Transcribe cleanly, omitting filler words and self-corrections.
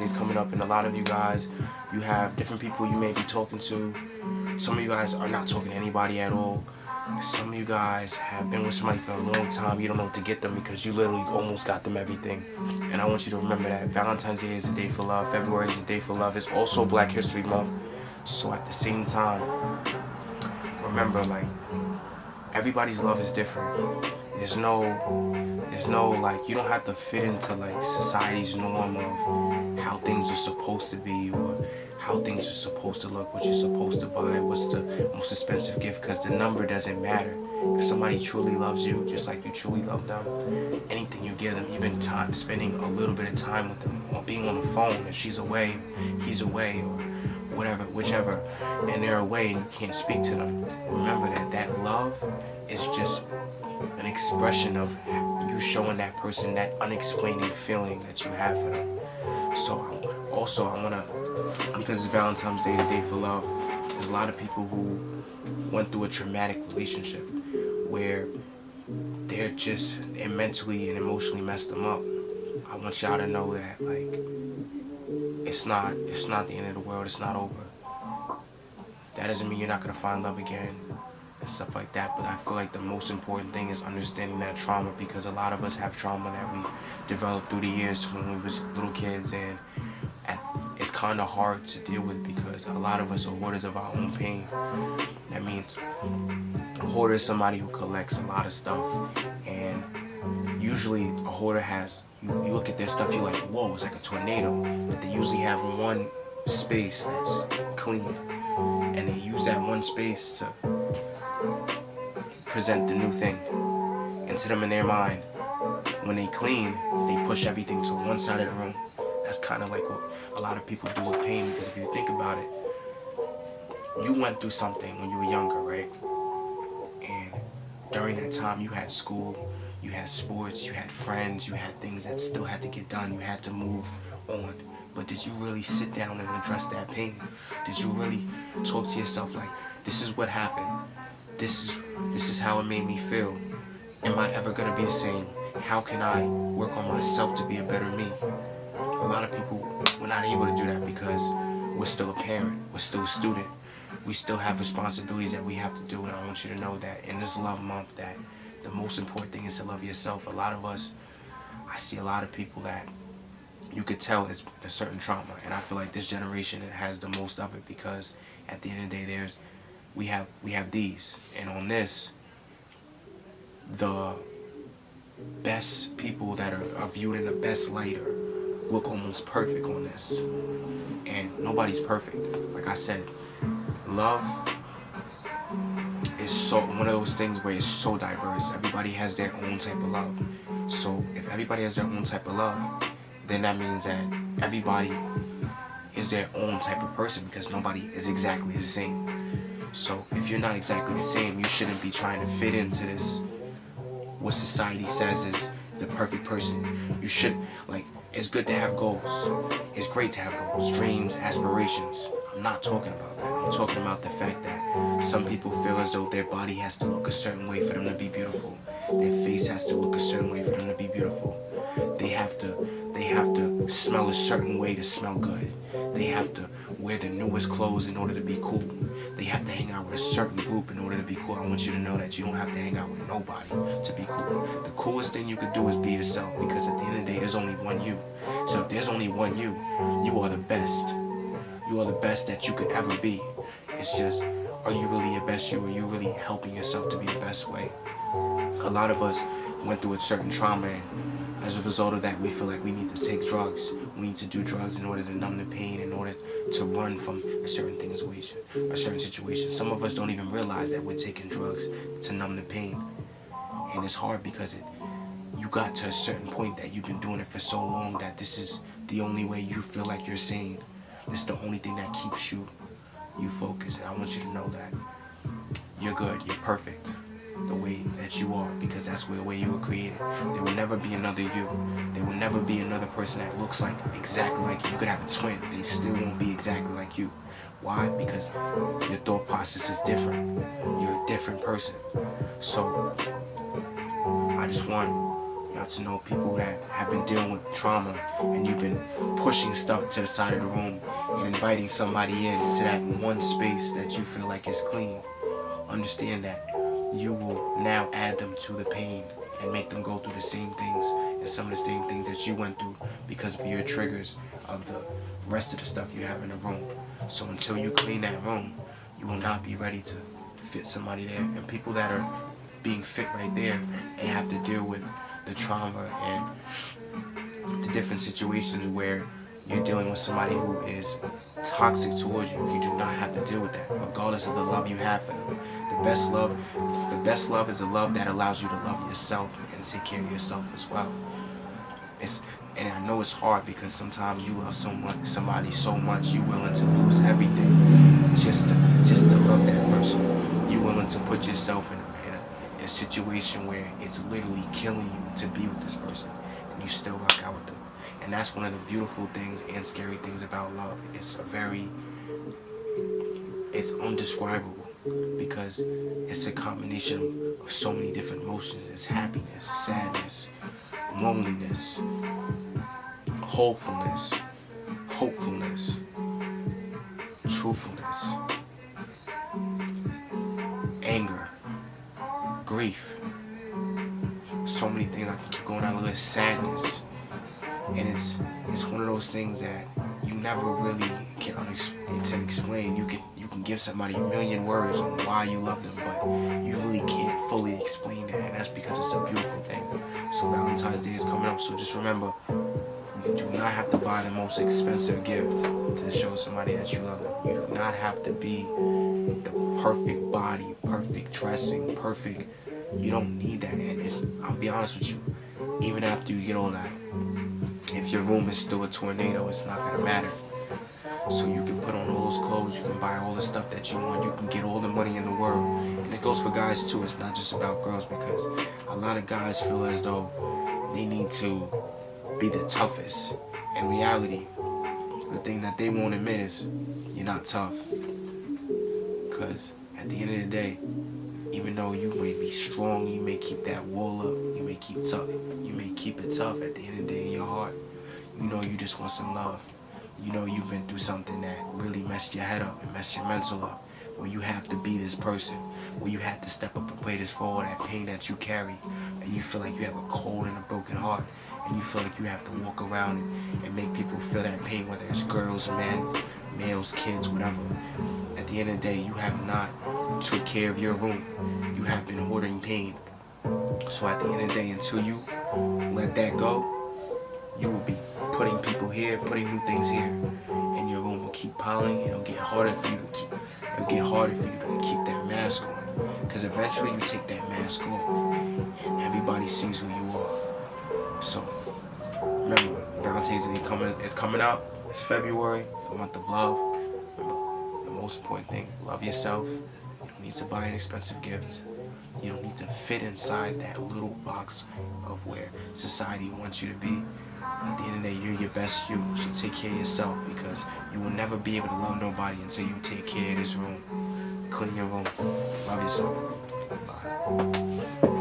Is coming up, and a lot of you guys, you have different people you may be talking to. Some of you guys are not talking to anybody at all. Some of you guys have been with somebody for a long time. You don't know what to get them because you literally almost got them everything. And I want you to remember that Valentine's Day is a day for love. February is a day for love. It's also Black History Month. So at the same time, remember, like, everybody's love is different. There's no like, you don't have to fit into like society's norm of how things are supposed to be or how things are supposed to look, what you're supposed to buy, what's the most expensive gift, because the number doesn't matter. If somebody truly loves you, just like you truly love them, anything you give them, even time, spending a little bit of time with them, or being on the phone, if she's away, he's away, or whatever, whichever, and they're away and you can't speak to them, remember that love is just an expression of you showing that person that unexplaining feeling that you have for them. So also I want to, because it's Valentine's Day, the day for love, there's a lot of people who went through a traumatic relationship where they're mentally and emotionally messed them up. I want y'all to know that, like, it's not the end of the world, it's not over. That doesn't mean you're not going to find love again and stuff like that, but I feel like the most important thing is understanding that trauma, because a lot of us have trauma that we developed through the years when we was little kids, and it's kind of hard to deal with because a lot of us are hoarders of our own pain. That means a hoarder is somebody who collects a lot of stuff, and usually a hoarder has, you look at their stuff, you're like, whoa, it's like a tornado, but they usually have one space that's clean, and they use that one space to present the new thing. And to them in their mind, when they clean, they push everything to one side of the room. That's kind of like what a lot of people do with pain, because if you think about it, you went through something when you were younger, right? And during that time, you had school, you had sports, you had friends, you had things that still had to get done, you had to move on. But did you really sit down and address that pain? Did you really talk to yourself like, this is what happened, this is how it made me feel, am I ever gonna be the same? How can I work on myself to be a better me? A lot of people, we're not able to do that because we're still a parent, we're still a student, we still have responsibilities that we have to do. And I want you to know that in this love month, that the most important thing is to love yourself. A lot of us, I see a lot of people that you could tell is a certain trauma, and I feel like this generation has the most of it, because at the end of the day, we have these, and on this, the best people that are viewed in the best light look almost perfect on this, and nobody's perfect. Like I said, love is so one of those things where it's so diverse. Everybody has their own type of love. So if everybody has their own type of love, then that means that everybody is their own type of person, because nobody is exactly the same. So if you're not exactly the same, you shouldn't be trying to fit into this, what society says is the perfect person. You should, like, it's good to have goals. It's great to have goals, dreams, aspirations. I'm not talking about that. I'm talking about the fact that some people feel as though their body has to look a certain way for them to be beautiful. Their face has to look a certain way for them to be beautiful. They have to smell a certain way to smell good. They have to wear the newest clothes in order to be cool. They have to hang out with a certain group in order to be cool. I want you to know that you don't have to hang out with nobody to be cool. The coolest thing you could do is be yourself, because at the end of the day, there's only one you. So if there's only one you, you are the best. You are the best that you could ever be. It's just, are you really your best you? Are you really helping yourself to be the best way? A lot of us went through a certain trauma, and as a result of that, we feel like we need to take drugs. We need to do drugs in order to numb the pain, in order to run from a certain situation. Some of us don't even realize that we're taking drugs to numb the pain. And it's hard because you got to a certain point that you've been doing it for so long that this is the only way you feel like you're sane. It's the only thing that keeps you focused. And I want you to know that you're good, you're perfect the way that you are, because that's the way you were created. There will never be another you. There will never be another person that looks like exactly like you. You could have a twin, they still won't be exactly like you. Why? Because your thought process is different. You're a different person. So I just want You got to know people that have been dealing with trauma, and you've been pushing stuff to the side of the room and inviting somebody into that one space that you feel like is clean. Understand that you will now add them to the pain and make them go through the same things and some of the same things that you went through because of your triggers of the rest of the stuff you have in the room. So until you clean that room, you will not be ready to fit somebody there. And people that are being fit right there and have to deal with the trauma and the different situations where you're dealing with somebody who is toxic towards you. You do not have to deal with that, regardless of the love you have for them. The best love is the love that allows you to love yourself and take care of yourself as well. And I know it's hard because sometimes you love somebody so much, you're willing to lose everything just to love that person. You're willing to put yourself in a situation where it's literally killing you to be with this person, and you still rock out with them. And that's one of the beautiful things and scary things about love. It's undescribable because it's a combination of so many different emotions. It's happiness, sadness, loneliness, hopefulness, truthfulness, anger, grief. So many things. I can keep going down the list. Sadness. And it's one of those things that you never really can explain. You can give somebody a million words on why you love them, but you really can't fully explain that, and that's because it's a beautiful thing. So Valentine's Day is coming up, so just remember, you do not have to buy the most expensive gift to show somebody that you love them. You do not have to be the perfect body, perfect dressing, perfect. You don't need that, and I'll be honest with you, even after you get all that, if your room is still a tornado, it's not gonna matter. So you can put on all those clothes, you can buy all the stuff that you want, you can get all the money in the world. And it goes for guys too, it's not just about girls, because a lot of guys feel as though they need to be the toughest. In reality, the thing that they won't admit is you're not tough. Because at the end of the day, even though you may be strong, you may keep that wall up, you may keep it tough, at the end of the day in your heart, you know you just want some love. You know you've been through something that really messed your head up and messed your mental up, where you have to be this person, where you have to step up and play this role, that pain that you carry, and you feel like you have a cold and a broken heart, and you feel like you have to walk around and make people feel that pain, whether it's girls, men, males, kids, whatever. At the end of the day, you have not took care of your room. You have been hoarding pain. So at the end of the day, until you let that go, you will be putting people here, putting new things here, and your room will keep piling. It'll get harder for you to keep that mask on, because eventually you take that mask off, and everybody sees who you are. So remember, Valentine's Day is coming up. It's February, the month of love. Remember, the most important thing: love yourself. You don't need to buy an expensive gift. You don't need to fit inside that little box of where society wants you to be. At the end of the day, you're your best you. So take care of yourself, because you will never be able to love nobody until you take care of this room. Clean your room. Love yourself. Bye.